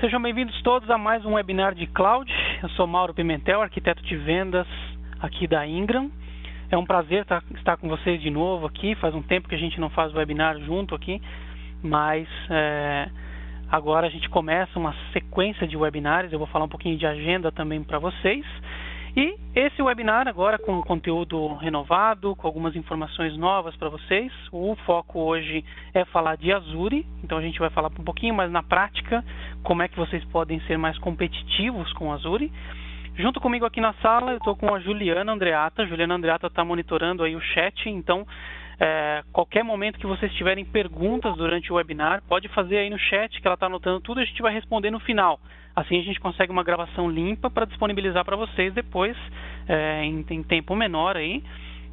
Sejam bem-vindos todos a mais um webinar de Cloud. Eu sou Mauro Pimentel, arquiteto de vendas aqui da Ingram. É um prazer estar com vocês de novo aqui. Faz um tempo que a gente não faz webinar junto aqui, mas agora a gente começa uma sequência de webinars. Eu vou falar um pouquinho de agenda também para vocês. E esse webinar agora com conteúdo renovado, com algumas informações novas para vocês. O foco hoje é falar de Azure, então a gente vai falar um pouquinho mais na prática como é que vocês podem ser mais competitivos com Azure. Junto comigo aqui na sala eu estou com a Juliana Andreata. A Juliana Andreata está monitorando aí o chat, então qualquer momento que vocês tiverem perguntas durante o webinar, pode fazer aí no chat que ela está anotando tudo, a gente vai responder no final. Assim a gente consegue uma gravação limpa para disponibilizar para vocês depois, em tempo menor aí,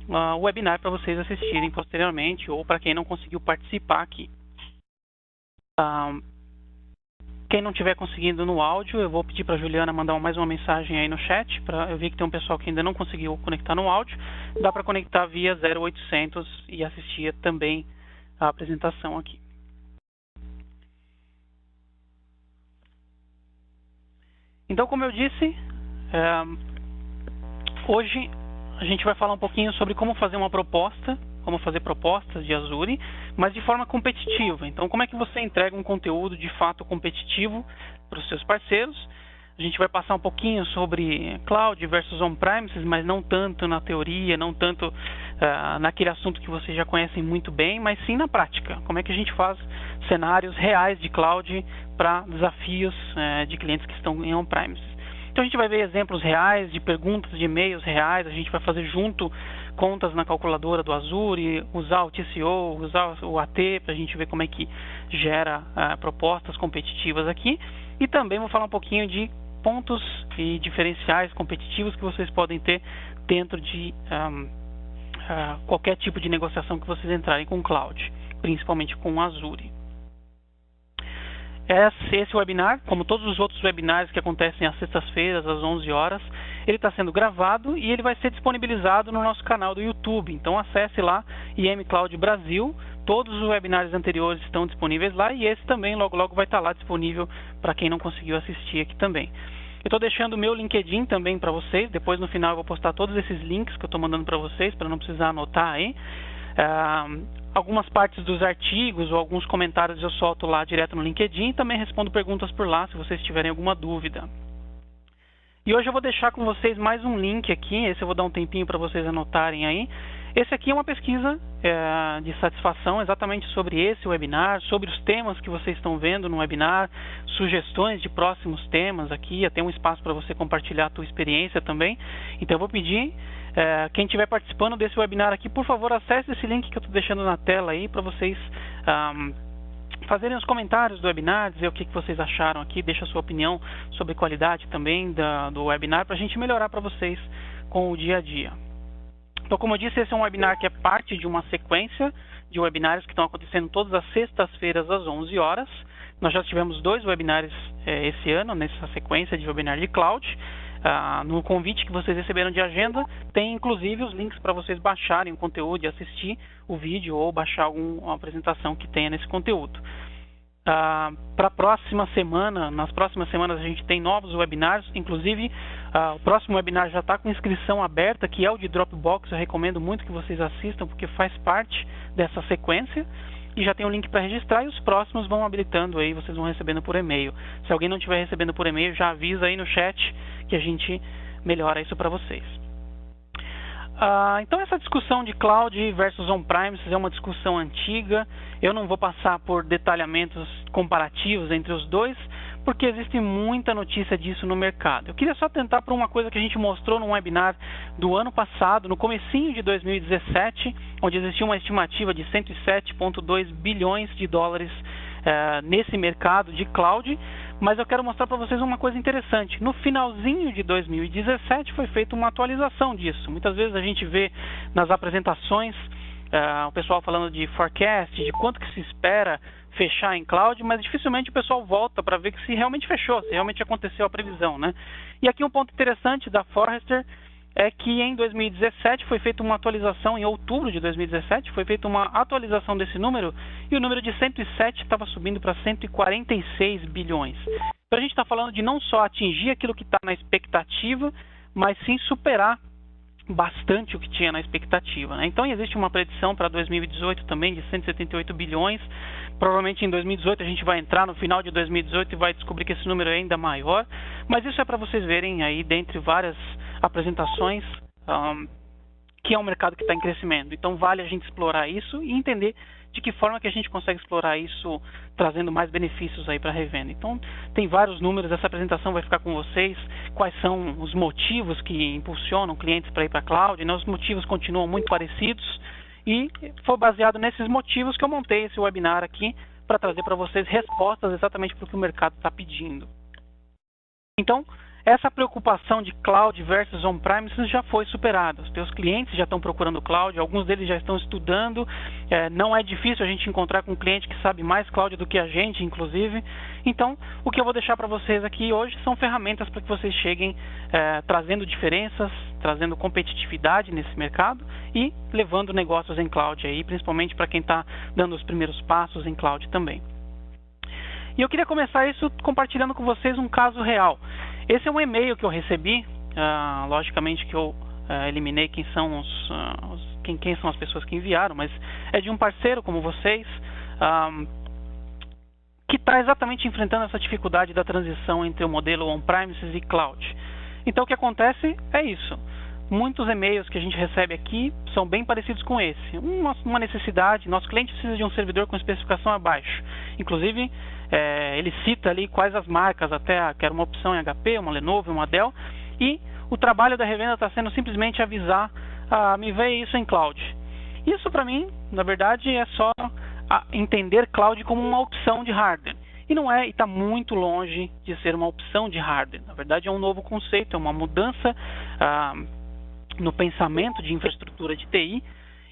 o webinar para vocês assistirem posteriormente ou para quem não conseguiu participar aqui. Quem não estiver conseguindo no áudio, eu vou pedir para a Juliana mandar mais uma mensagem aí no chat. Eu vi que tem um pessoal que ainda não conseguiu conectar no áudio. Dá para conectar via 0800 e assistir também a apresentação aqui. Então, como eu disse, hoje a gente vai falar um pouquinho sobre como fazer uma proposta, como fazer propostas de Azure, mas de forma competitiva. Então, como é que você entrega um conteúdo de fato competitivo para os seus parceiros? A gente vai passar um pouquinho sobre Cloud versus On-Premises, mas não tanto na teoria, não tanto naquele assunto que vocês já conhecem muito bem, mas sim na prática. Como é que a gente faz cenários reais de Cloud para desafios de clientes que estão em On-Premises. Então a gente vai ver exemplos reais de perguntas de e-mails reais, a gente vai fazer junto contas na calculadora do Azure, usar o TCO, usar o AT para a gente ver como é que gera propostas competitivas aqui. E também vou falar um pouquinho de pontos e diferenciais competitivos que vocês podem ter dentro de qualquer tipo de negociação que vocês entrarem com o Cloud, principalmente com o Azure. Esse webinar, como todos os outros webinars que acontecem às sextas-feiras, às 11 horas, ele está sendo gravado e ele vai ser disponibilizado no nosso canal do YouTube. Então acesse lá, IM Cloud Brasil, todos os webinars anteriores estão disponíveis lá e esse também logo logo vai estar lá disponível para quem não conseguiu assistir aqui também. Eu estou deixando o meu LinkedIn também para vocês, depois no final eu vou postar todos esses links que eu estou mandando para vocês, para não precisar anotar aí. Algumas partes dos artigos ou alguns comentários eu solto lá direto no LinkedIn e também respondo perguntas por lá se vocês tiverem alguma dúvida. E hoje eu vou deixar com vocês mais um link aqui, esse eu vou dar um tempinho para vocês anotarem aí. Esse aqui é uma pesquisa de satisfação exatamente sobre esse webinar, sobre os temas que vocês estão vendo no webinar, sugestões de próximos temas aqui, até um espaço para você compartilhar a tua experiência também. Então eu vou pedir, quem estiver participando desse webinar aqui, por favor, acesse esse link que eu estou deixando na tela aí para vocês fazerem os comentários do webinar, dizer o que vocês acharam aqui, deixa a sua opinião sobre qualidade também do webinar para a gente melhorar para vocês com o dia a dia. Então, como eu disse, esse é um webinar que é parte de uma sequência de webinários que estão acontecendo todas as sextas-feiras às 11 horas. Nós já tivemos 2 webinars esse ano, nessa sequência de webinar de Cloud. No convite que vocês receberam de agenda, tem inclusive os links para vocês baixarem o conteúdo e assistir o vídeo ou baixar alguma apresentação que tenha nesse conteúdo. Para a próxima semana, nas próximas semanas a gente tem novos webinars, inclusive o próximo webinar já está com inscrição aberta, que é o de Dropbox. Eu recomendo muito que vocês assistam porque faz parte dessa sequência e já tem um link para registrar e os próximos vão habilitando aí, vocês vão recebendo por e-mail. Se alguém não estiver recebendo por e-mail, já avisa aí no chat que a gente melhora isso para vocês. Então essa discussão de Cloud versus On-Premises é uma discussão antiga. Eu não vou passar por detalhamentos comparativos entre os dois, porque existe muita notícia disso no mercado. Eu queria só tentar por uma coisa que a gente mostrou num webinar do ano passado, no comecinho de 2017, onde existia uma estimativa de 107,2 bilhões de dólares nesse mercado de Cloud. Mas eu quero mostrar para vocês uma coisa interessante. No finalzinho de 2017 foi feita uma atualização disso. Muitas vezes a gente vê nas apresentações o pessoal falando de forecast, de quanto que se espera fechar em Cloud, mas dificilmente o pessoal volta para ver se realmente fechou, se realmente aconteceu a previsão, né? E aqui um ponto interessante da Forrester, é que em 2017 foi feita uma atualização, em outubro de 2017, foi feita uma atualização desse número e o número de 107 estava subindo para 146 bilhões. Então a gente está falando de não só atingir aquilo que está na expectativa, mas sim superar bastante o que tinha na expectativa, né? Então existe uma predição para 2018 também de 178 bilhões. Provavelmente em 2018 a gente vai entrar no final de 2018 e vai descobrir que esse número é ainda maior. Mas isso é para vocês verem aí, dentre várias apresentações, que é um mercado que está em crescimento. Então vale a gente explorar isso e entender de que forma que a gente consegue explorar isso, trazendo mais benefícios aí para a revenda. Então tem vários números, essa apresentação vai ficar com vocês, quais são os motivos que impulsionam clientes para ir para a cloud, né? Os motivos continuam muito parecidos e foi baseado nesses motivos que eu montei esse webinar aqui para trazer para vocês respostas exatamente para o que o mercado está pedindo. Então, essa preocupação de cloud versus on-premises já foi superada. Os teus clientes já estão procurando cloud, alguns deles já estão estudando. Não é difícil a gente encontrar com um cliente que sabe mais cloud do que a gente, inclusive. Então, o que eu vou deixar para vocês aqui hoje são ferramentas para que vocês cheguem trazendo diferenças, trazendo competitividade nesse mercado e levando negócios em cloud aí, principalmente para quem está dando os primeiros passos em cloud também. E eu queria começar isso compartilhando com vocês um caso real. Esse é um e-mail que eu recebi, logicamente que eu eliminei quem são as pessoas que enviaram, mas é de um parceiro como vocês, que está exatamente enfrentando essa dificuldade da transição entre o modelo on-premises e cloud. Então o que acontece é isso. Muitos e-mails que a gente recebe aqui são bem parecidos com esse. Uma necessidade, nosso cliente precisa de um servidor com especificação abaixo. Inclusive, ele cita ali quais as marcas, até que era uma opção em HP, uma Lenovo, uma Dell, e o trabalho da revenda está sendo simplesmente avisar, me vê isso em cloud. Isso para mim, na verdade, é só entender cloud como uma opção de hardware. E não é, e está muito longe de ser uma opção de hardware. Na verdade, é um novo conceito, é uma mudança no pensamento de infraestrutura de TI.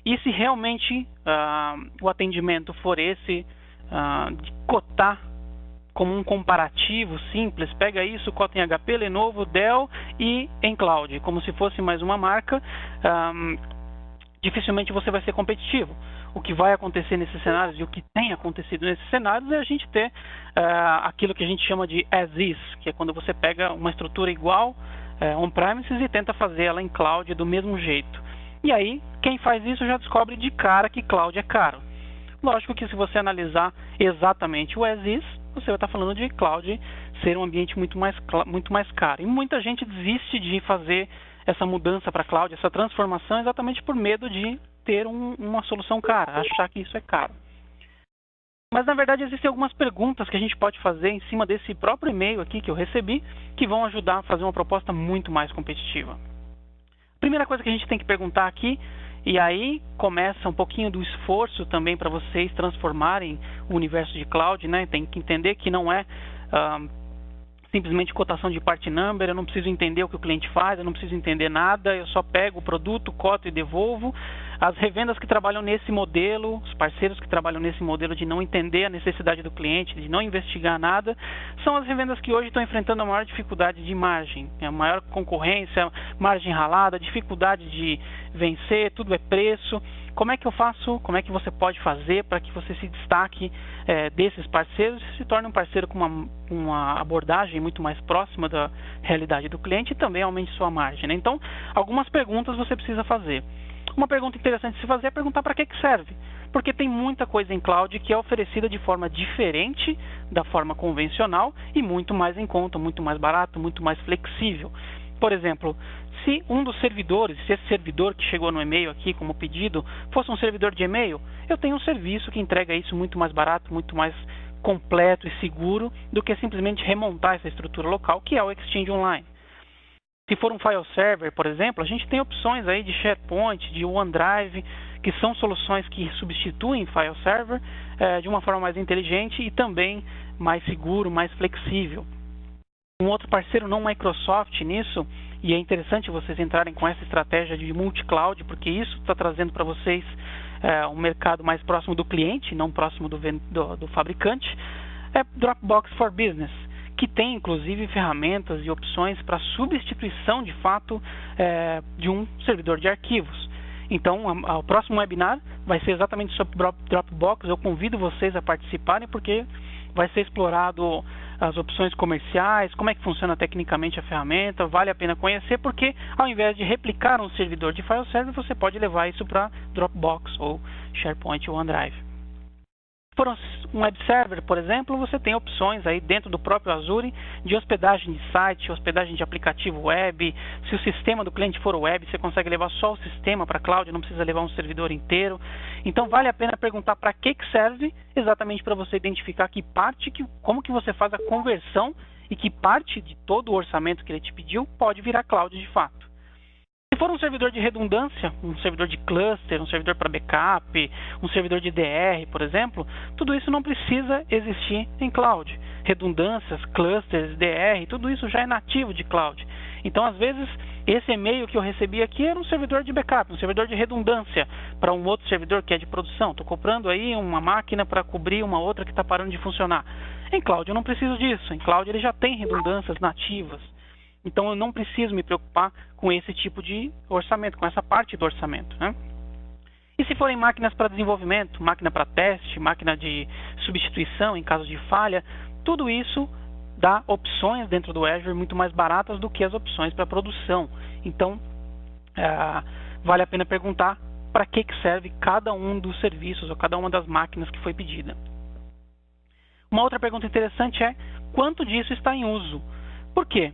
E se realmente o atendimento for esse, de cotar como um comparativo simples, pega isso, cota em HP, Lenovo, Dell e em cloud, como se fosse mais uma marca, dificilmente você vai ser competitivo. O que vai acontecer nesses cenários e o que tem acontecido nesses cenários é a gente ter aquilo que a gente chama de as is, que é quando você pega uma estrutura igual on-premises e tenta fazer ela em cloud do mesmo jeito. E aí, quem faz isso já descobre de cara que cloud é caro. Lógico que se você analisar exatamente o as is, você vai estar falando de cloud ser um ambiente muito mais caro. E muita gente desiste de fazer essa mudança para cloud, essa transformação, exatamente por medo de ter uma solução cara, achar que isso é caro. Mas na verdade existem algumas perguntas que a gente pode fazer em cima desse próprio e-mail aqui que eu recebi, que vão ajudar a fazer uma proposta muito mais competitiva. Primeira coisa que a gente tem que perguntar aqui, e aí começa um pouquinho do esforço também para vocês transformarem o universo de cloud, né? Tem que entender que não é simplesmente cotação de part number, eu não preciso entender o que o cliente faz, eu não preciso entender nada, eu só pego o produto, coto e devolvo. As revendas que trabalham nesse modelo, os parceiros que trabalham nesse modelo de não entender a necessidade do cliente, de não investigar nada, são as revendas que hoje estão enfrentando a maior dificuldade de margem, a maior concorrência, margem ralada, dificuldade de vencer, tudo é preço. Como é que eu faço, como é que você pode fazer para que você se destaque desses parceiros e se torne um parceiro com uma abordagem muito mais próxima da realidade do cliente e também aumente sua margem, né? Então, algumas perguntas você precisa fazer. Uma pergunta interessante de se fazer é perguntar para que serve. Porque tem muita coisa em cloud que é oferecida de forma diferente da forma convencional e muito mais em conta, muito mais barato, muito mais flexível. Por exemplo, se um dos servidores, se esse servidor que chegou no e-mail aqui como pedido, fosse um servidor de e-mail, eu tenho um serviço que entrega isso muito mais barato, muito mais completo e seguro do que simplesmente remontar essa estrutura local, que é o Exchange Online. Se for um file server, por exemplo, a gente tem opções aí de SharePoint, de OneDrive, que são soluções que substituem file server de uma forma mais inteligente e também mais seguro, mais flexível. Um outro parceiro não Microsoft nisso, e é interessante vocês entrarem com essa estratégia de multi-cloud, porque isso está trazendo para vocês um mercado mais próximo do cliente, não próximo do fabricante, é Dropbox for Business, que tem inclusive ferramentas e opções para substituição de fato de um servidor de arquivos. Então, o próximo webinar vai ser exatamente sobre Dropbox. Eu convido vocês a participarem porque vai ser explorado as opções comerciais, como é que funciona tecnicamente a ferramenta, vale a pena conhecer, porque ao invés de replicar um servidor de file server, você pode levar isso para Dropbox ou SharePoint ou OneDrive. Por um web server, por exemplo, você tem opções aí dentro do próprio Azure de hospedagem de site, hospedagem de aplicativo web. Se o sistema do cliente for web, você consegue levar só o sistema para a cloud, não precisa levar um servidor inteiro. Então vale a pena perguntar para que serve, exatamente para você identificar como que você faz a conversão e que parte de todo o orçamento que ele te pediu pode virar cloud de fato. Se for um servidor de redundância, um servidor de cluster, um servidor para backup, um servidor de DR, por exemplo, tudo isso não precisa existir em cloud. Redundâncias, clusters, DR, tudo isso já é nativo de cloud. Então, às vezes, esse e-mail que eu recebi aqui era um servidor de backup, um servidor de redundância para um outro servidor que é de produção. Estou comprando aí uma máquina para cobrir uma outra que está parando de funcionar. Em cloud eu não preciso disso. Em cloud ele já tem redundâncias nativas. Então eu não preciso me preocupar com esse tipo de orçamento, com essa parte do orçamento, né? E se forem máquinas para desenvolvimento, máquina para teste, máquina de substituição em caso de falha, tudo isso dá opções dentro do Azure muito mais baratas do que as opções para produção. Então vale a pena perguntar para que serve cada um dos serviços ou cada uma das máquinas que foi pedida. Uma outra pergunta interessante é quanto disso está em uso. Por quê?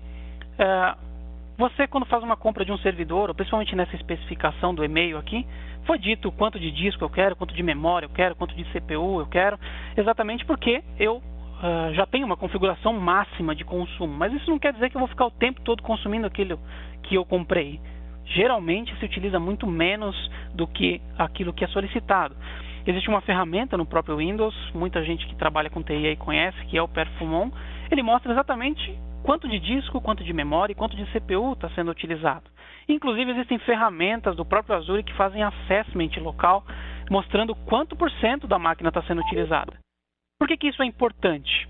Você, quando faz uma compra de um servidor, ou principalmente nessa especificação do e-mail aqui, foi dito quanto de disco eu quero, quanto de memória eu quero, quanto de CPU eu quero, exatamente porque eu já tenho uma configuração máxima de consumo. Mas isso não quer dizer que eu vou ficar o tempo todo consumindo aquilo que eu comprei. Geralmente se utiliza muito menos do que aquilo que é solicitado. Existe uma ferramenta no próprio Windows, muita gente que trabalha com TI aí conhece, que é o Perfumon. Ele mostra exatamente quanto de disco, quanto de memória e quanto de CPU está sendo utilizado. Inclusive existem ferramentas do próprio Azure que fazem assessment local, mostrando quanto por cento da máquina está sendo utilizada. Por que isso é importante?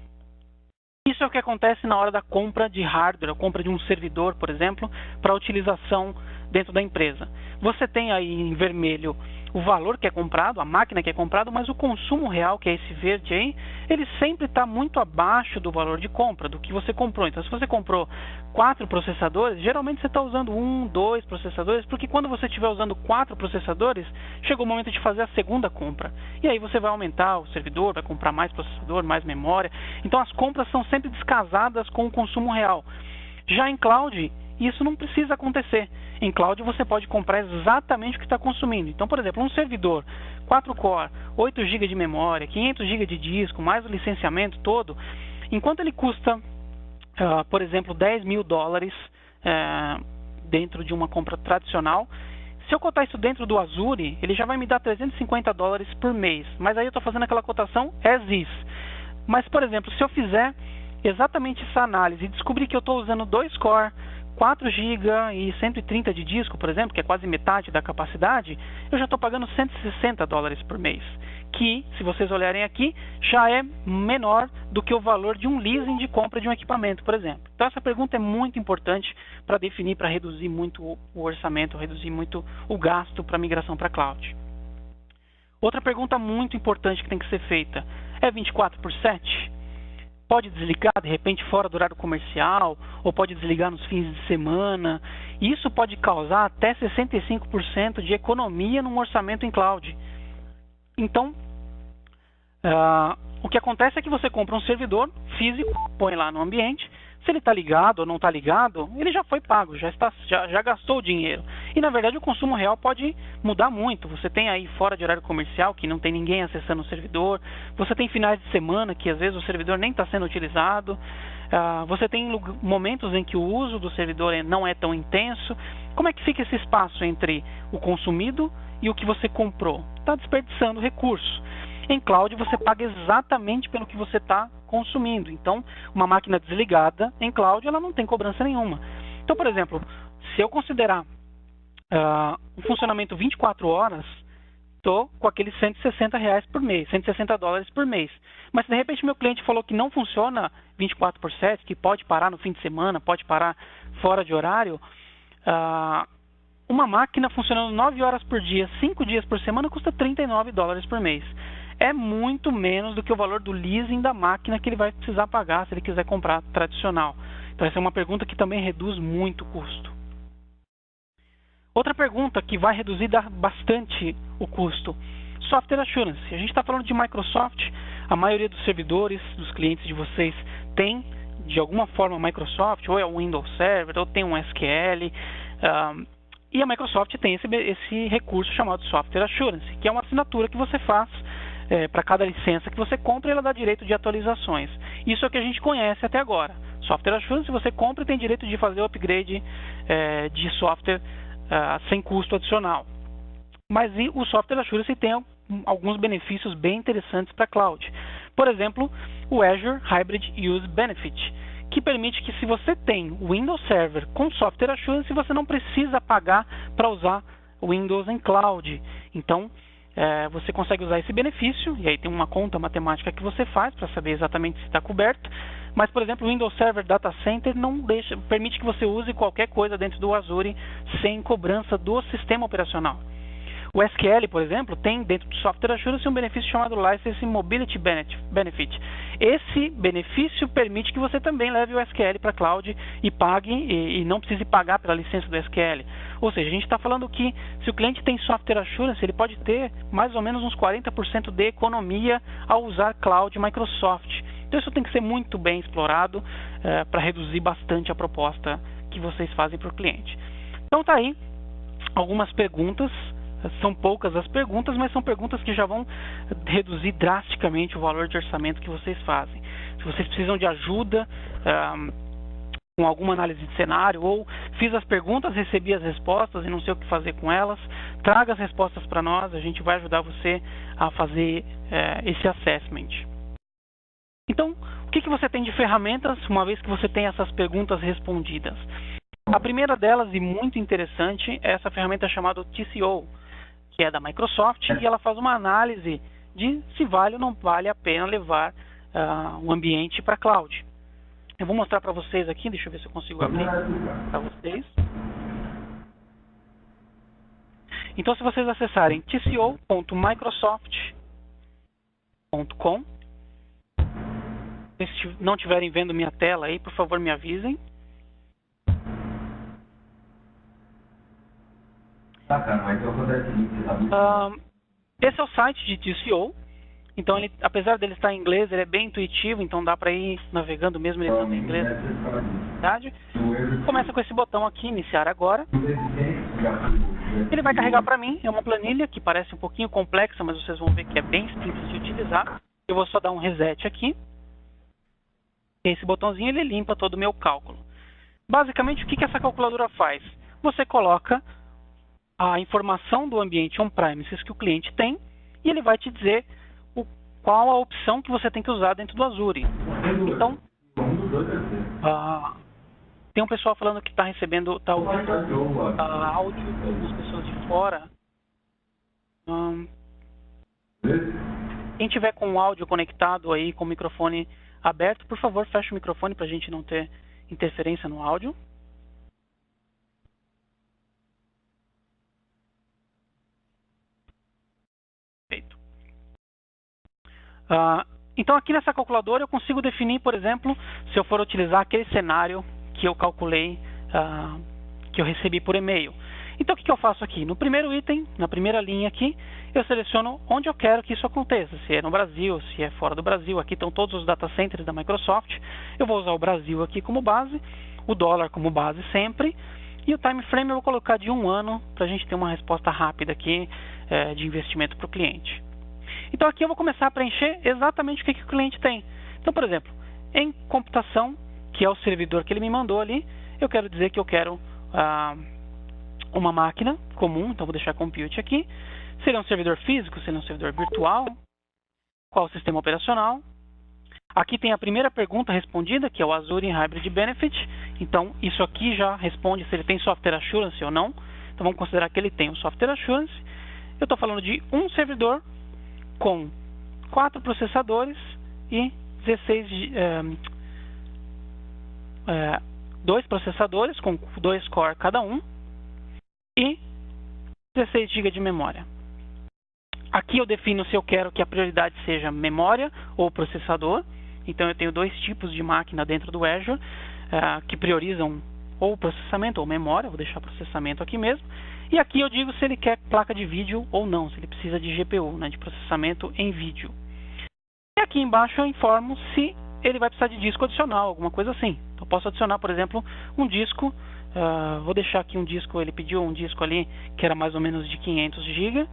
Isso é o que acontece na hora da compra de hardware, a compra de um servidor, por exemplo, para utilização dentro da empresa. Você tem aí em vermelho o valor que é comprado, a máquina que é comprada, mas o consumo real, que é esse verde aí, ele sempre está muito abaixo do valor de compra, do que você comprou. Então, se você comprou 4 processadores, geralmente você está usando 1, 2 processadores, porque quando você estiver usando 4 processadores, chegou o momento de fazer a segunda compra. E aí você vai aumentar o servidor, vai comprar mais processador, mais memória. Então, as compras são sempre descasadas com o consumo real. Já em cloud, isso não precisa acontecer. Em cloud você pode comprar exatamente o que está consumindo. Então, por exemplo, um servidor 4 core, 8 GB de memória, 500 GB de disco, mais o licenciamento todo, enquanto ele custa, por exemplo, $10.000 dentro de uma compra tradicional, se eu cotar isso dentro do Azure, ele já vai me dar $350 por mês. Mas aí eu estou fazendo aquela cotação as is. Mas, por exemplo, se eu fizer exatamente essa análise e descobrir que eu estou usando 2 core, 4 GB e 130 de disco, por exemplo, que é quase metade da capacidade, eu já estou pagando $160 por mês, que, se vocês olharem aqui, já é menor do que o valor de um leasing de compra de um equipamento, por exemplo. Então essa pergunta é muito importante para definir, para reduzir muito o orçamento, reduzir muito o gasto para migração para cloud. Outra pergunta muito importante que tem que ser feita, é 24/7? Pode desligar, de repente, fora do horário comercial, ou pode desligar nos fins de semana. Isso pode causar até 65% de economia num orçamento em cloud. Então, o que acontece é que você compra um servidor físico, põe lá no ambiente. Se ele está ligado ou não está ligado, ele já foi pago, já gastou o dinheiro. E, na verdade, o consumo real pode mudar muito. Você tem aí fora de horário comercial, que não tem ninguém acessando o servidor. Você tem finais de semana, que às vezes o servidor nem está sendo utilizado. Você tem momentos em que o uso do servidor não é tão intenso. Como é que fica esse espaço entre o consumido e o que você comprou? Está desperdiçando recurso. Em cloud você paga exatamente pelo que você está consumindo. Então, uma máquina desligada em cloud, ela não tem cobrança nenhuma. Então, por exemplo, se eu considerar um funcionamento 24 horas, estou com aqueles R$160 por mês, $160 por mês. Mas se de repente meu cliente falou que não funciona 24/7, que pode parar no fim de semana, pode parar fora de horário, uma máquina funcionando 9 horas por dia, 5 dias por semana, custa $39 por mês. É muito menos do que o valor do leasing da máquina que ele vai precisar pagar se ele quiser comprar tradicional. Então essa é uma pergunta que também reduz muito o custo. Outra pergunta que vai reduzir bastante o custo: Software Assurance. A gente está falando de Microsoft, a maioria dos servidores, dos clientes de vocês, tem de alguma forma Microsoft, ou é um Windows Server, ou tem um SQL, e a Microsoft tem esse recurso chamado Software Assurance, que é uma assinatura que você faz para cada licença que você compra, ela dá direito de atualizações. Isso é o que a gente conhece até agora. Software Assurance, você compra e tem direito de fazer o upgrade de software sem custo adicional. Mas o Software Assurance tem alguns benefícios bem interessantes para a cloud. Por exemplo, o Azure Hybrid Use Benefit, que permite que, se você tem o Windows Server com Software Assurance, você não precisa pagar para usar o Windows em cloud. Então, você consegue usar esse benefício, e aí tem uma conta matemática que você faz para saber exatamente se está coberto. Mas, por exemplo, o Windows Server Data Center permite que você use qualquer coisa dentro do Azure sem cobrança do sistema operacional. O SQL, por exemplo, tem dentro do Software Assurance um benefício chamado License Mobility Benefit. Esse benefício permite que você também leve o SQL para a cloud e pague, e não precise pagar pela licença do SQL. Ou seja, a gente está falando que, se o cliente tem Software Assurance, ele pode ter mais ou menos uns 40% de economia ao usar Cloud Microsoft. Então isso tem que ser muito bem explorado para reduzir bastante a proposta que vocês fazem para o cliente. Então tá aí algumas perguntas. São poucas as perguntas, mas são perguntas que já vão reduzir drasticamente o valor de orçamento que vocês fazem. Se vocês precisam de ajuda com alguma análise de cenário, ou fiz as perguntas, recebi as respostas e não sei o que fazer com elas, traga as respostas para nós, a gente vai ajudar você a fazer esse assessment. Então, o que você tem de ferramentas, uma vez que você tem essas perguntas respondidas? A primeira delas, e muito interessante, é essa ferramenta chamada TCO, que é da Microsoft, e ela faz uma análise de se vale ou não vale a pena levar um ambiente para a cloud. Eu vou mostrar para vocês aqui, deixa eu ver se eu consigo abrir para vocês. Então, se vocês acessarem tco.microsoft.com, se não estiverem vendo minha tela aí, por favor me avisem. Tá, cara, mas então acontece o seguinte, você sabe? Esse é o site de TCO. Então, ele, apesar dele estar em inglês, ele é bem intuitivo, então dá para ir navegando mesmo ele estando em inglês. Começa com esse botão aqui, iniciar agora. Ele vai carregar para mim, é uma planilha que parece um pouquinho complexa, mas vocês vão ver que é bem simples de utilizar. Eu vou só dar um reset aqui. Esse botãozinho ele limpa todo o meu cálculo. Basicamente, o que essa calculadora faz? Você coloca a informação do ambiente on-premises que o cliente tem, e ele vai te dizer qual a opção que você tem que usar dentro do Azure. Então, tem um pessoal falando que está recebendo, está ouvindo áudio das pessoas de fora. Quem tiver com o áudio conectado aí, com o microfone aberto, por favor, feche o microfone para a gente não ter interferência no áudio. Feito. Então, aqui nessa calculadora eu consigo definir, por exemplo, se eu for utilizar aquele cenário que eu calculei, que eu recebi por e-mail. Então, o que eu faço aqui? No primeiro item, na primeira linha aqui, eu seleciono onde eu quero que isso aconteça. Se é no Brasil, se é fora do Brasil. Aqui estão todos os data centers da Microsoft. Eu vou usar o Brasil aqui como base, o dólar como base sempre. E o time frame eu vou colocar de 1 ano, para a gente ter uma resposta rápida aqui de investimento para o cliente. Então, aqui eu vou começar a preencher exatamente o que o cliente tem. Então, por exemplo, em computação, que é o servidor que ele me mandou ali, eu quero dizer que eu quero uma máquina comum, então vou deixar compute aqui. Se ele é um servidor físico, se ele é um servidor virtual, qual o sistema operacional. Aqui tem a primeira pergunta respondida, que é o Azure Hybrid Benefit. Então, isso aqui já responde se ele tem Software Assurance ou não. Então, vamos considerar que ele tem o Software Assurance. eu estou falando de um servidor com 4 processadores e 2 processadores com 2 core cada um e 16 GB de memória. Aqui eu defino se eu quero que a prioridade seja memória ou processador. Então eu tenho 2 tipos de máquina dentro do Azure que priorizam ou processamento ou memória. Vou deixar processamento aqui mesmo. E aqui eu digo se ele quer placa de vídeo ou não, se ele precisa de GPU, né, de processamento em vídeo. E aqui embaixo eu informo se ele vai precisar de disco adicional, alguma coisa assim. Então eu posso adicionar, por exemplo, um disco. Vou deixar aqui um disco, ele pediu um disco ali que era mais ou menos de 500 GB.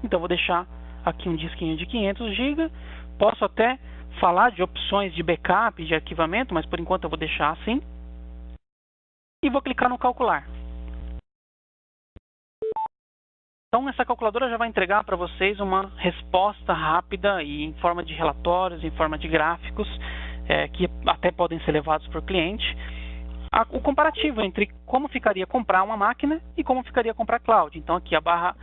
Então vou deixar aqui um disquinho de 500 GB. Posso até falar de opções de backup, de arquivamento, mas por enquanto eu vou deixar assim. E vou clicar no calcular. Então essa calculadora já vai entregar para vocês uma resposta rápida e em forma de relatórios, em forma de gráficos, que até podem ser levados para o cliente. O comparativo entre como ficaria comprar uma máquina e como ficaria comprar cloud. Então aqui a barra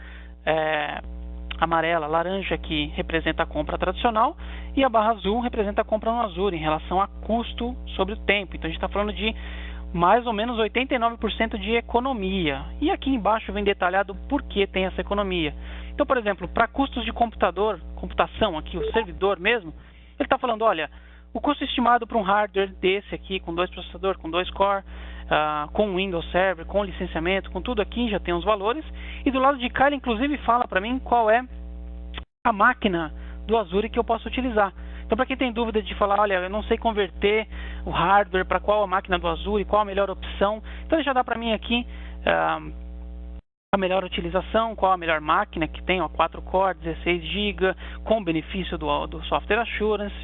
amarela, laranja, que representa a compra tradicional, e a barra azul representa a compra no Azure, em relação a custo sobre o tempo. Então a gente está falando de mais ou menos 89% de economia. E aqui embaixo vem detalhado por que tem essa economia. Então, por exemplo, para custos de computação, aqui o servidor mesmo, ele está falando, olha, o custo estimado para um hardware desse aqui, com 2 processadores, com 2 core, com Windows Server, com licenciamento, com tudo aqui, já tem os valores. E do lado de cá ele inclusive fala para mim qual é a máquina do Azure que eu posso utilizar. Então, para quem tem dúvida de falar, olha, eu não sei converter o hardware para qual a máquina do Azure, qual a melhor opção, então ele já dá para mim aqui a melhor utilização, qual a melhor máquina que tem, 4 core, 16 GB, com benefício do Software Assurance.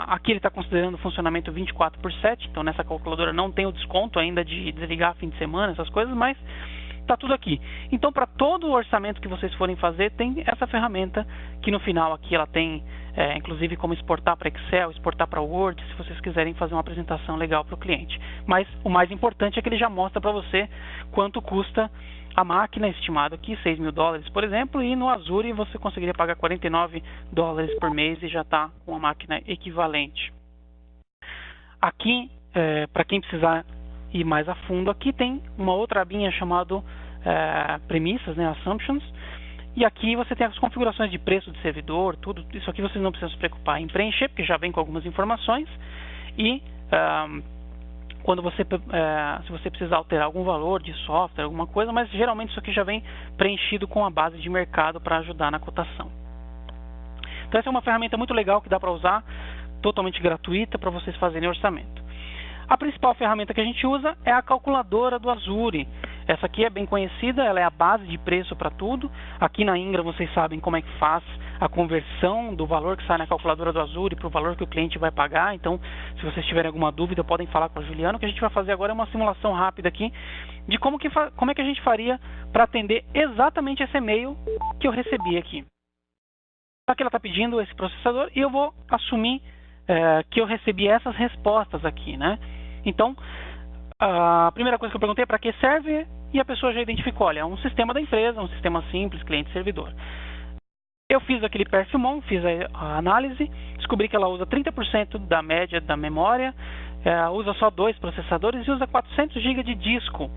Aqui ele está considerando o funcionamento 24/7, então nessa calculadora não tem o desconto ainda de desligar fim de semana, essas coisas, mas está tudo aqui. Então, para todo o orçamento que vocês forem fazer, tem essa ferramenta que no final aqui ela tem, inclusive, como exportar para Excel, exportar para Word, se vocês quiserem fazer uma apresentação legal para o cliente. Mas o mais importante é que ele já mostra para você quanto custa a máquina, estimado aqui, $6.000, por exemplo, e no Azure você conseguiria pagar $49 por mês e já está com uma máquina equivalente. Aqui, para quem precisar ir mais a fundo, aqui tem uma outra abinha chamada premissas, né, assumptions, e aqui você tem as configurações de preço de servidor, tudo isso aqui vocês não precisam se preocupar em preencher, porque já vem com algumas informações, e quando se você precisar alterar algum valor de software, alguma coisa, mas geralmente isso aqui já vem preenchido com a base de mercado para ajudar na cotação. Então essa é uma ferramenta muito legal que dá para usar, totalmente gratuita, para vocês fazerem orçamento. A principal ferramenta que a gente usa é a calculadora do Azure. Essa aqui é bem conhecida, ela é a base de preço para tudo. Aqui na Ingram vocês sabem como é que faz a conversão do valor que sai na calculadora do Azure para o valor que o cliente vai pagar. Então, se vocês tiverem alguma dúvida, podem falar com a Juliana. O que a gente vai fazer agora é uma simulação rápida aqui de como é que a gente faria para atender exatamente esse e-mail que eu recebi aqui. Aqui ela está pedindo esse processador e eu vou assumir que eu recebi essas respostas aqui, né? Então, a primeira coisa que eu perguntei é para que serve, e a pessoa já identificou, olha, é um sistema da empresa, um sistema simples, cliente-servidor. Eu fiz aquele perfumon, fiz a análise, descobri que ela usa 30% da média da memória, usa só 2 processadores e usa 400 GB de disco.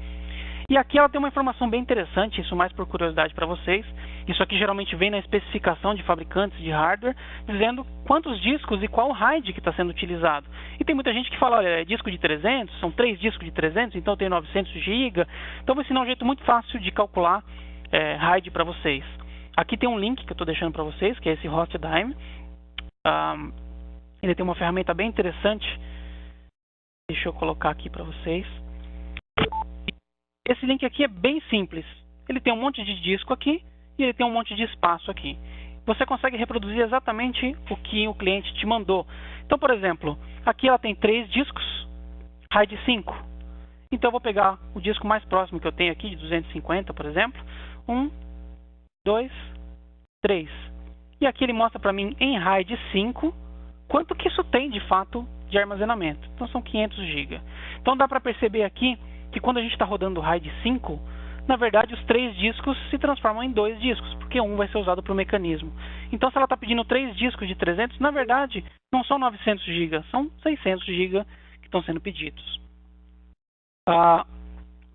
E aqui ela tem uma informação bem interessante, isso mais por curiosidade para vocês. Isso aqui geralmente vem na especificação de fabricantes de hardware, dizendo quantos discos e qual RAID que está sendo utilizado. E tem muita gente que fala, olha, é disco de 300, são 3 discos de 300, então tem 900 GB. Então vou ensinar um jeito muito fácil de calcular RAID para vocês. Aqui tem um link que eu estou deixando para vocês, que é esse HostDime. Ele tem uma ferramenta bem interessante. Deixa eu colocar aqui para vocês. Esse link aqui é bem simples. Ele tem um monte de disco aqui e ele tem um monte de espaço aqui. Você consegue reproduzir exatamente o que o cliente te mandou. Então, por exemplo, aqui ela tem 3 discos, RAID 5. Então eu vou pegar o disco mais próximo que eu tenho aqui, de 250, por exemplo. 1, 2, 3. E aqui ele mostra para mim em RAID 5 quanto que isso tem de fato de armazenamento. Então são 500 GB. Então dá para perceber aqui que quando a gente está rodando o RAID 5, na verdade os 3 discos se transformam em 2 discos, porque um vai ser usado para o mecanismo. Então se ela está pedindo 3 discos de 300, na verdade não são 900 GB, são 600 GB que estão sendo pedidos.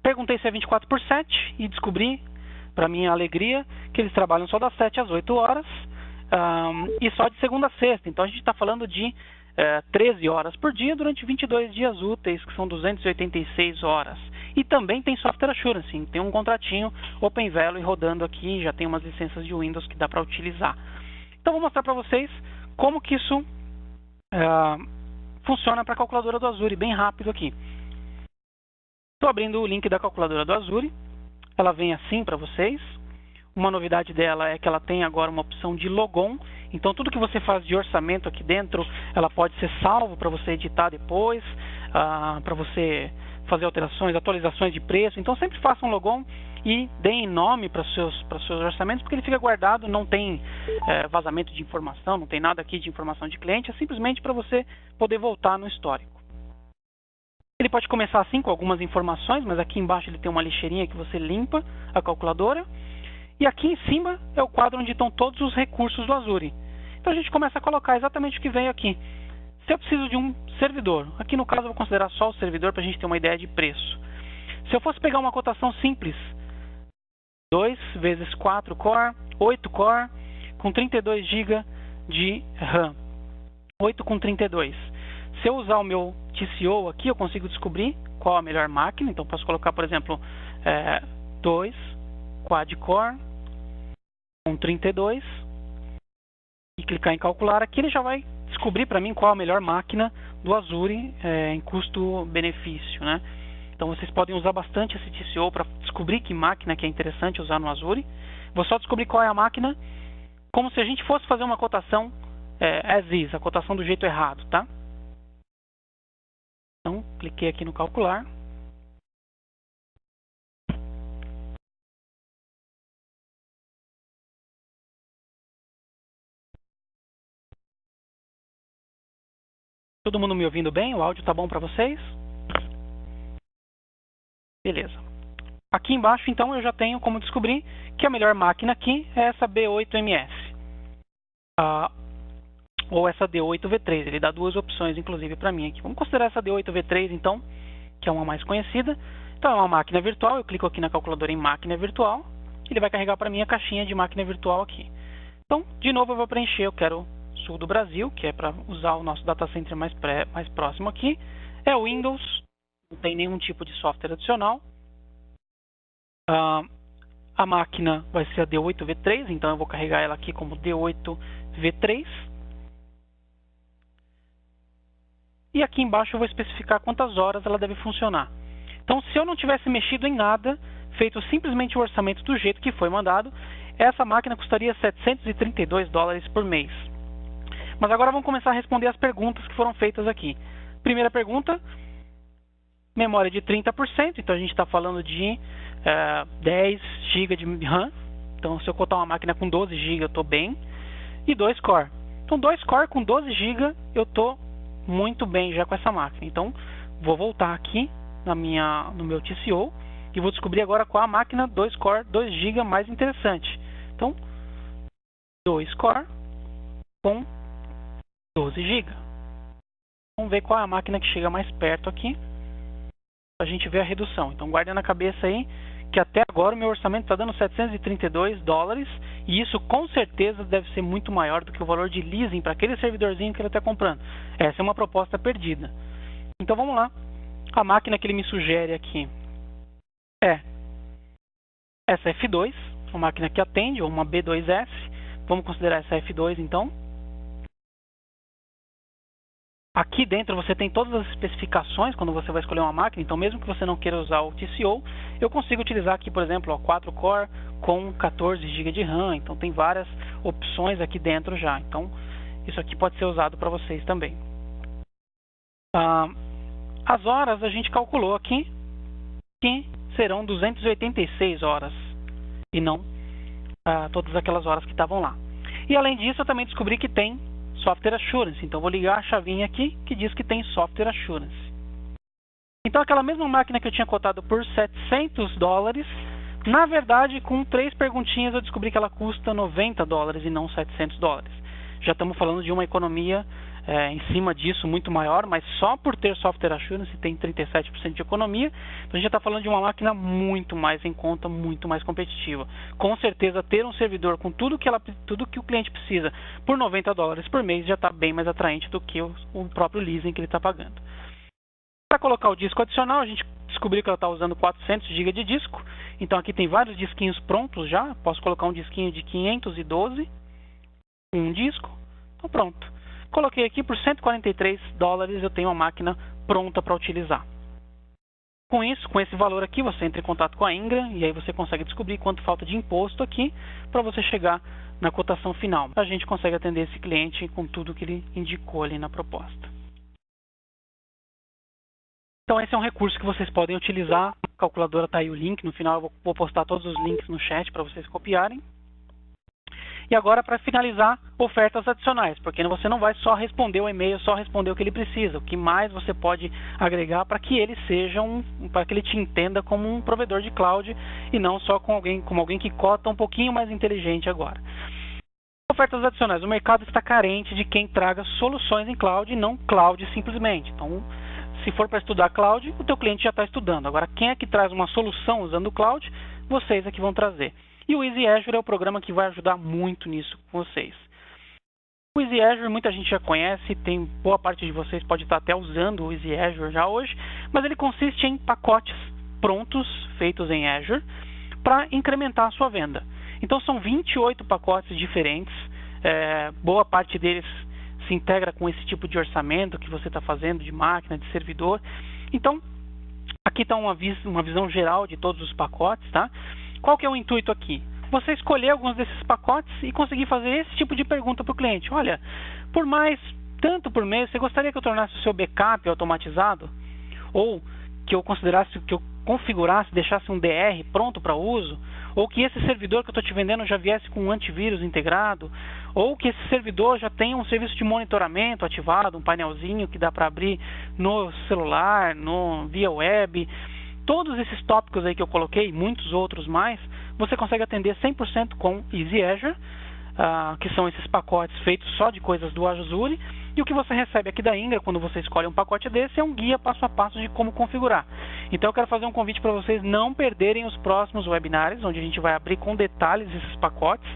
Perguntei se é 24/7 e descobri, para minha alegria, que eles trabalham só das 7 às 8 horas e só de segunda a sexta. Então a gente está falando de 13 horas por dia durante 22 dias úteis, que são 286 horas. E também tem Software Assurance, tem um contratinho OpenValue rodando aqui, já tem umas licenças de Windows que dá para utilizar. Então vou mostrar para vocês como que isso funciona para a calculadora do Azure, bem rápido aqui. Estou abrindo o link da calculadora do Azure, ela vem assim para vocês. Uma novidade dela é que ela tem agora uma opção de logon, então tudo que você faz de orçamento aqui dentro, ela pode ser salvo para você editar depois, para você fazer alterações, atualizações de preço. Então sempre faça um logon e deem nome para os seus orçamentos, porque ele fica guardado, não tem vazamento de informação, não tem nada aqui de informação de cliente, é simplesmente para você poder voltar no histórico. Ele pode começar assim com algumas informações, mas aqui embaixo ele tem uma lixeirinha que você limpa a calculadora. E aqui em cima é o quadro onde estão todos os recursos do Azure. Então a gente começa a colocar exatamente o que veio aqui. Se eu preciso de um servidor, aqui no caso eu vou considerar só o servidor para a gente ter uma ideia de preço. Se eu fosse pegar uma cotação simples, 2 vezes 4 core, 8 core, com 32 GB de RAM. 8 com 32. Se eu usar o meu TCO aqui, eu consigo descobrir qual a melhor máquina. Então posso colocar, por exemplo, 2 quad-core com 32 e clicar em calcular. Aqui ele já vai descobrir para mim qual a melhor máquina do Azure em custo-benefício, né? Então vocês podem usar bastante esse TCO para descobrir que máquina que é interessante usar no Azure. Vou só descobrir qual é a máquina, como se a gente fosse fazer uma cotação as is, a cotação do jeito errado, tá? Então, cliquei aqui no calcular. Todo mundo me ouvindo bem? O áudio está bom para vocês? Beleza. Aqui embaixo, então, eu já tenho como descobrir que a melhor máquina aqui é essa B8MS. Ou essa D8V3. Ele dá 2 opções, inclusive, para mim aqui. Vamos considerar essa D8V3, então, que é uma mais conhecida. Então, é uma máquina virtual. Eu clico aqui na calculadora em máquina virtual. Ele vai carregar para mim a caixinha de máquina virtual aqui. Então, de novo, eu vou preencher. Eu quero sul do Brasil, que é para usar o nosso data center mais próximo aqui. É o Windows. Não tem nenhum tipo de software adicional. A máquina vai ser a D8V3. Então, eu vou carregar ela aqui como D8V3. E aqui embaixo eu vou especificar quantas horas ela deve funcionar. Então, se eu não tivesse mexido em nada, feito simplesmente o orçamento do jeito que foi mandado, essa máquina custaria $732 por mês. Mas agora vamos começar a responder as perguntas que foram feitas aqui. Primeira pergunta, memória de 30%, então a gente está falando de 10 GB de RAM. Então, se eu cotar uma máquina com 12 GB, eu estou bem. E 2 core. Então, 2 core com 12 GB, eu estou muito bem já com essa máquina. Então, vou voltar aqui no meu TCO e vou descobrir agora qual a máquina 2 core, 2 GB mais interessante. Então, 2 core com 12 GB. Vamos ver qual é a máquina que chega mais perto aqui, para a gente ver a redução. Então, guarde na cabeça aí que até agora o meu orçamento está dando $732 e isso com certeza deve ser muito maior do que o valor de leasing para aquele servidorzinho que ele está comprando. Essa é uma proposta perdida. Então vamos lá. A máquina que ele me sugere aqui é essa F2, uma máquina que atende, ou uma B2S. Vamos considerar essa F2 então. Aqui dentro você tem todas as especificações quando você vai escolher uma máquina, então mesmo que você não queira usar o TCO, eu consigo utilizar aqui, por exemplo, 4 core com 14 GB de RAM, então tem várias opções aqui dentro já, então isso aqui pode ser usado para vocês também. As horas a gente calculou aqui que serão 286 horas e não todas aquelas horas que estavam lá. E além disso eu também descobri que tem Software Assurance, então vou ligar a chavinha aqui que diz que tem Software Assurance. Então aquela mesma máquina que eu tinha cotado por $700 Na verdade, com 3 perguntinhas eu descobri que ela custa $90 e não $700. Já estamos falando de uma economia em cima disso muito maior, mas só por ter Software Assurance tem 37% de economia. Então a gente já está falando de uma máquina muito mais em conta, muito mais competitiva. Com certeza ter um servidor com tudo que o cliente precisa por $90 por mês já está bem mais atraente do que o próprio leasing que ele está pagando. Para colocar o disco adicional, a gente descobriu que ela está usando 400 GB de disco. Então aqui tem vários disquinhos prontos já. Posso colocar um disquinho de 512, um disco. Então pronto. Coloquei aqui por $143, eu tenho uma máquina pronta para utilizar. Com isso, com esse valor aqui, você entra em contato com a Ingram e aí você consegue descobrir quanto falta de imposto aqui para você chegar na cotação final. A gente consegue atender esse cliente com tudo que ele indicou ali na proposta. Então esse é um recurso que vocês podem utilizar. A calculadora está aí o link, no final eu vou postar todos os links no chat para vocês copiarem. E agora, para finalizar, ofertas adicionais, porque você não vai só responder o e-mail, só responder o que ele precisa. O que mais você pode agregar para que ele seja para que ele te entenda como um provedor de cloud e não só como alguém que cota um pouquinho mais inteligente agora. Ofertas adicionais. O mercado está carente de quem traga soluções em cloud e não cloud simplesmente. Então, se for para estudar cloud, o teu cliente já está estudando. Agora, quem é que traz uma solução usando o cloud? Vocês é que vão trazer. E o Easy Azure é o programa que vai ajudar muito nisso com vocês. O Easy Azure muita gente já conhece, tem boa parte de vocês pode estar até usando o Easy Azure já hoje, mas ele consiste em pacotes prontos, feitos em Azure, para incrementar a sua venda. Então são 28 pacotes diferentes, boa parte deles se integra com esse tipo de orçamento que você está fazendo de máquina, de servidor. Então, aqui está uma visão geral de todos os pacotes, tá? Qual que é o intuito aqui? Você escolher alguns desses pacotes e conseguir fazer esse tipo de pergunta para o cliente. Olha, por mais tanto por mês, você gostaria que eu tornasse o seu backup automatizado? Ou que eu configurasse, deixasse um DR pronto para uso? Ou que esse servidor que eu estou te vendendo já viesse com um antivírus integrado? Ou que esse servidor já tenha um serviço de monitoramento ativado, um painelzinho que dá para abrir no celular, via web? Todos esses tópicos aí que eu coloquei, muitos outros mais, você consegue atender 100% com Easy Azure, que são esses pacotes feitos só de coisas do Azure. E o que você recebe aqui da Ingram, quando você escolhe um pacote desse, é um guia passo a passo de como configurar. Então eu quero fazer um convite para vocês não perderem os próximos webinários, onde a gente vai abrir com detalhes esses pacotes.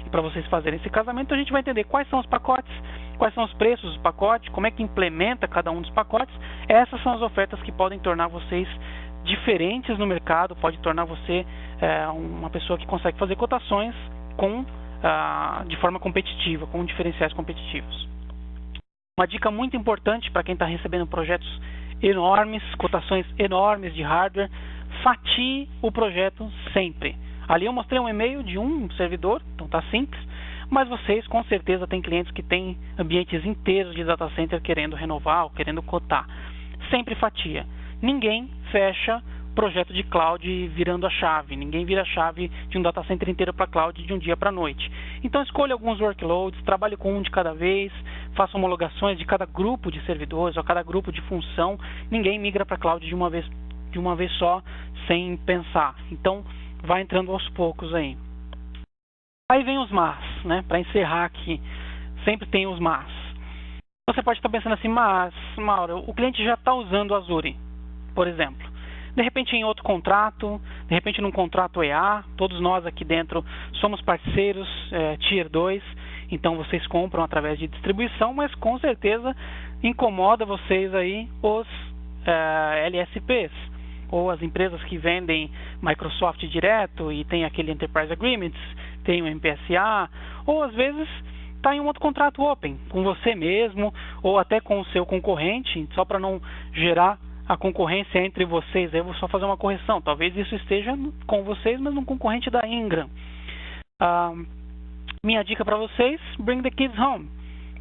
E para vocês fazerem esse casamento, a gente vai entender quais são os pacotes, quais são os preços dos pacotes, como é que implementa cada um dos pacotes. Essas são as ofertas que podem tornar vocês diferentes no mercado, pode tornar você uma pessoa que consegue fazer cotações de forma competitiva, com diferenciais competitivos. Uma dica muito importante para quem está recebendo projetos enormes, cotações enormes de hardware, fatie o projeto sempre. Ali eu mostrei um e-mail de um servidor, então está simples, mas vocês com certeza têm clientes que têm ambientes inteiros de data center querendo renovar ou querendo cotar. Sempre fatia. Ninguém fecha projeto de cloud virando a chave. Ninguém vira a chave de um data center inteiro para cloud de um dia para a noite. Então escolha alguns workloads, trabalhe com um de cada vez, faça homologações de cada grupo de servidores ou cada grupo de função. Ninguém migra para cloud de uma vez só, sem pensar. Então vai entrando aos poucos aí. Aí vem os mas, né? Para encerrar aqui, sempre tem os mas. Você pode estar pensando assim, mas, Mauro, o cliente já está usando o Azure, por exemplo. De repente em outro contrato, de repente num contrato EA, todos nós aqui dentro somos parceiros Tier 2, então vocês compram através de distribuição, mas com certeza incomoda vocês aí os LSPs, ou as empresas que vendem Microsoft direto e tem aquele Enterprise Agreements, tem o MPSA, ou às vezes está em um outro contrato open, com você mesmo, ou até com o seu concorrente, só para não gerar a concorrência entre vocês. Aí eu vou só fazer uma correção, talvez isso esteja com vocês, mas num concorrente da Ingram. Minha dica para vocês, bring the kids home.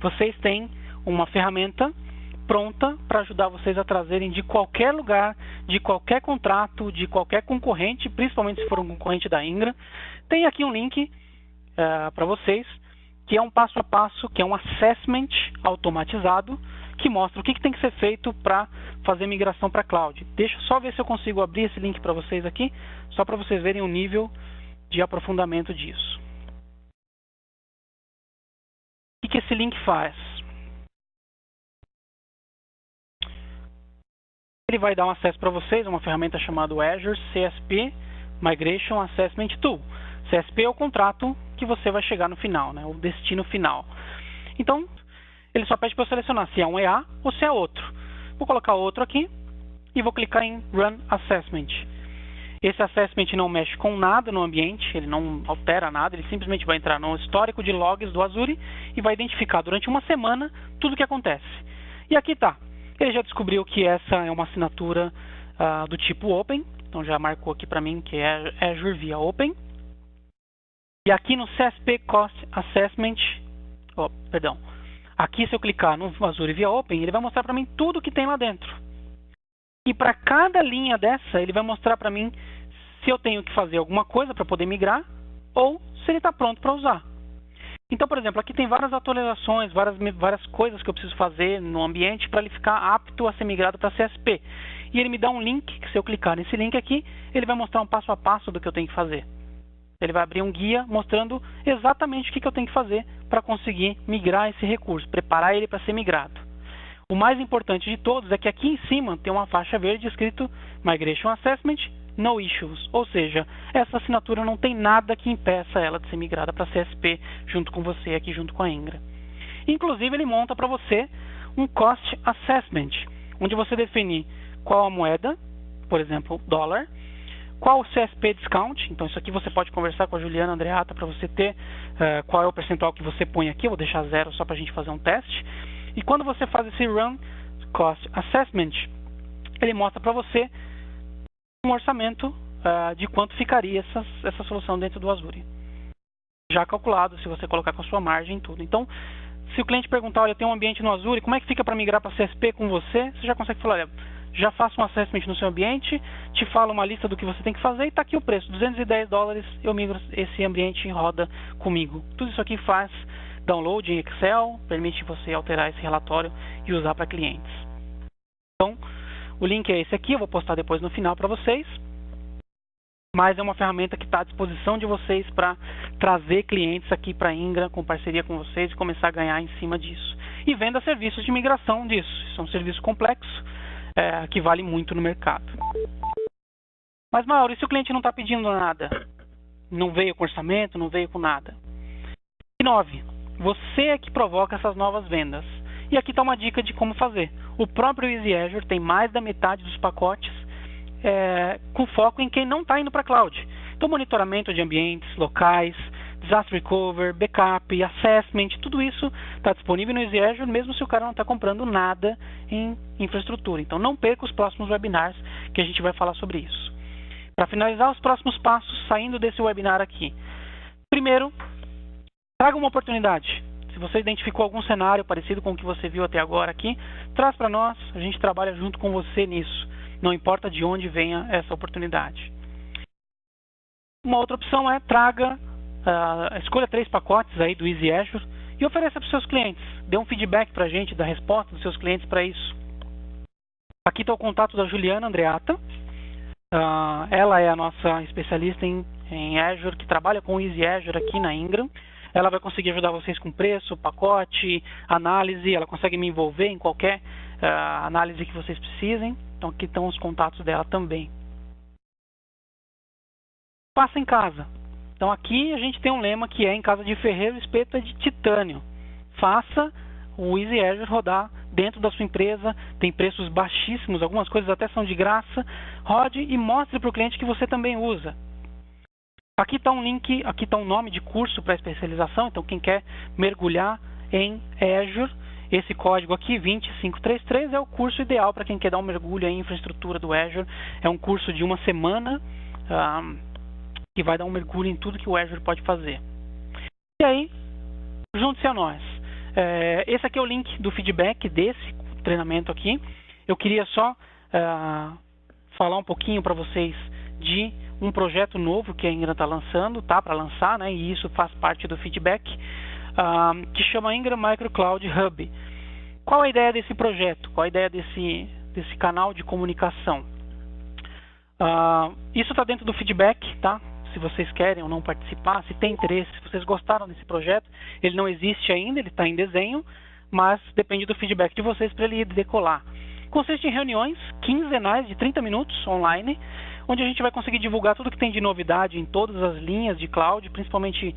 Vocês têm uma ferramenta pronta para ajudar vocês a trazerem de qualquer lugar, de qualquer contrato, de qualquer concorrente, principalmente se for um concorrente da Ingram. Tem aqui um link para vocês, que é um passo a passo, que é um assessment automatizado, que mostra o que tem que ser feito para fazer migração para cloud. Deixa eu só ver se eu consigo abrir esse link para vocês aqui, só para vocês verem o nível de aprofundamento disso. O que esse link faz? Ele vai dar um acesso para vocês a uma ferramenta chamada Azure CSP Migration Assessment Tool. CSP é o contrato que você vai chegar no final, né? O destino final. Então, ele só pede para eu selecionar se é um EA ou se é outro. Vou colocar outro aqui e vou clicar em Run Assessment. Esse assessment não mexe com nada no ambiente, ele não altera nada, ele simplesmente vai entrar no histórico de logs do Azure e vai identificar durante uma semana tudo o que acontece. E aqui está. Ele já descobriu que essa é uma assinatura do tipo Open, então já marcou aqui para mim que é Azure via Open. E aqui no CSP Cost Assessment, aqui se eu clicar no Azure via Open, ele vai mostrar para mim tudo que tem lá dentro. E para cada linha dessa, ele vai mostrar para mim se eu tenho que fazer alguma coisa para poder migrar ou se ele está pronto para usar. Então, por exemplo, aqui tem várias atualizações, várias coisas que eu preciso fazer no ambiente para ele ficar apto a ser migrado para CSP. E ele me dá um link, que se eu clicar nesse link aqui, ele vai mostrar um passo a passo do que eu tenho que fazer. Ele vai abrir um guia mostrando exatamente o que eu tenho que fazer para conseguir migrar esse recurso, preparar ele para ser migrado. O mais importante de todos é que aqui em cima tem uma faixa verde escrito Migration Assessment, No Issues. Ou seja, essa assinatura não tem nada que impeça ela de ser migrada para CSP junto com você, aqui junto com a Ingra. Inclusive, ele monta para você um Cost Assessment, onde você define qual a moeda, por exemplo, dólar, qual o CSP Discount, então isso aqui você pode conversar com a Juliana Andreata para você ter qual é o percentual que você põe aqui, eu vou deixar 0 só para a gente fazer um teste. E quando você faz esse Run Cost Assessment, ele mostra para você um orçamento de quanto ficaria essa solução dentro do Azure. Já calculado, se você colocar com a sua margem e tudo. Então, se o cliente perguntar, olha, tem um ambiente no Azure, como é que fica para migrar para CSP com você? Você já consegue falar, olha, já faço um assessment no seu ambiente, te falo uma lista do que você tem que fazer e está aqui o preço, $210, eu migro esse ambiente e roda comigo. Tudo isso aqui faz download em Excel, permite você alterar esse relatório e usar para clientes. Então, o link é esse aqui, eu vou postar depois no final para vocês. Mas é uma ferramenta que está à disposição de vocês para trazer clientes aqui para a Ingra, com parceria com vocês e começar a ganhar em cima disso. E venda serviços de migração disso. Isso é um serviço complexo, que vale muito no mercado. Mas, Mauro, e se o cliente não está pedindo nada? Não veio com orçamento, não veio com nada. E 9. Você é que provoca essas novas vendas. E aqui está uma dica de como fazer. O próprio Easy Azure tem mais da metade dos pacotes com foco em quem não está indo para a cloud. Então, monitoramento de ambientes locais, disaster recovery, backup, assessment, tudo isso está disponível no Easy Azure, mesmo se o cara não está comprando nada em infraestrutura. Então, não perca os próximos webinars que a gente vai falar sobre isso. Para finalizar os próximos passos, saindo desse webinar aqui. Primeiro, traga uma oportunidade. Se você identificou algum cenário parecido com o que você viu até agora aqui, traz para nós, a gente trabalha junto com você nisso. Não importa de onde venha essa oportunidade. Uma outra opção é escolha 3 pacotes aí do Easy Azure e ofereça para os seus clientes. Dê um feedback para a gente da resposta dos seus clientes para isso. Aqui está o contato da Juliana Andreata. Ela é a nossa especialista em Azure, que trabalha com o Easy Azure aqui na Ingram. Ela vai conseguir ajudar vocês com preço, pacote, análise. Ela consegue me envolver em qualquer análise que vocês precisem. Então aqui estão os contatos dela também. Faça em casa. Então aqui a gente tem um lema que é: em casa de ferreiro, espeto é de titânio. Faça o Easy Azure rodar dentro da sua empresa. Tem preços baixíssimos, algumas coisas até são de graça. Rode e mostre para o cliente que você também usa. Aqui está um link, aqui está um nome de curso para especialização. Então quem quer mergulhar em Azure, esse código aqui, 2533, é o curso ideal para quem quer dar um mergulho em infraestrutura do Azure. É um curso de uma semana que vai dar um mergulho em tudo que o Azure pode fazer. E aí, junte-se a nós. Esse aqui é o link do feedback desse treinamento aqui. Eu queria só falar um pouquinho para vocês de um projeto novo que a Ingram está lançando, tá para lançar, né? E isso faz parte do feedback, que chama Ingram Micro Cloud Hub. qual a ideia desse projeto? Qual a ideia desse canal de comunicação? Isso está dentro do feedback, tá? Se vocês querem ou não participar, se tem interesse, se vocês gostaram desse projeto, ele não existe ainda, ele está em desenho, mas depende do feedback de vocês para ele decolar. Consiste em reuniões quinzenais de 30 minutos online, onde a gente vai conseguir divulgar tudo que tem de novidade em todas as linhas de cloud, principalmente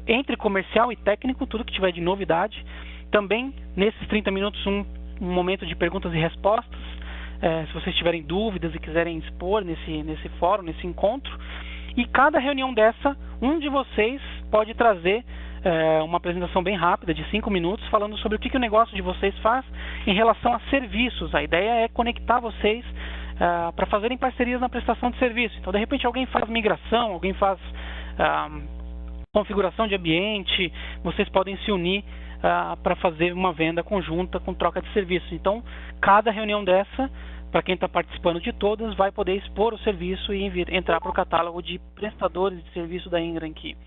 entre comercial e técnico, tudo que tiver de novidade. Também, nesses 30 minutos, um momento de perguntas e respostas, se vocês tiverem dúvidas e quiserem expor nesse fórum, nesse encontro. E cada reunião dessa, um de vocês pode trazer uma apresentação bem rápida, de 5 minutos, falando sobre o que o negócio de vocês faz em relação a serviços. A ideia é conectar vocês para fazerem parcerias na prestação de serviço. Então, de repente, alguém faz migração, alguém faz configuração de ambiente, vocês podem se unir para fazer uma venda conjunta com troca de serviço. Então, cada reunião dessa, para quem está participando de todas, vai poder expor o serviço e entrar para o catálogo de prestadores de serviço da Ingram aqui,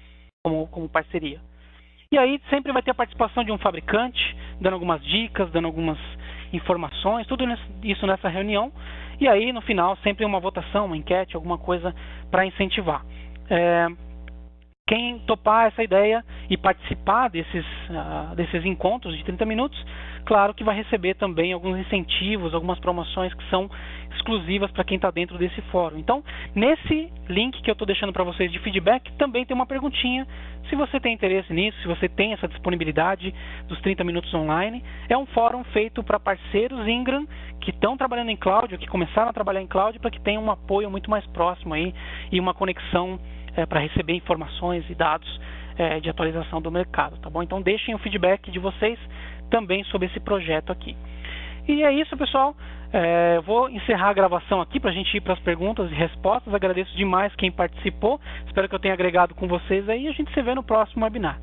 como parceria. E aí sempre vai ter a participação de um fabricante, dando algumas dicas, dando algumas informações, tudo isso nessa reunião. E aí, no final, sempre uma votação, uma enquete, alguma coisa para incentivar. Quem topar essa ideia e participar desses encontros de 30 minutos, claro que vai receber também alguns incentivos, algumas promoções que são exclusivas para quem está dentro desse fórum. Então, nesse link que eu estou deixando para vocês de feedback, também tem uma perguntinha. Se você tem interesse nisso, se você tem essa disponibilidade dos 30 minutos online, é um fórum feito para parceiros Ingram que estão trabalhando em cloud, ou que começaram a trabalhar em cloud, para que tenham um apoio muito mais próximo aí e uma conexão para receber informações e dados de atualização do mercado, tá bom? Então deixem o feedback de vocês também sobre esse projeto aqui. E é isso, pessoal. Eu vou encerrar a gravação aqui para a gente ir para as perguntas e respostas. Agradeço demais quem participou. Espero que eu tenha agregado com vocês aí. A gente se vê no próximo webinar.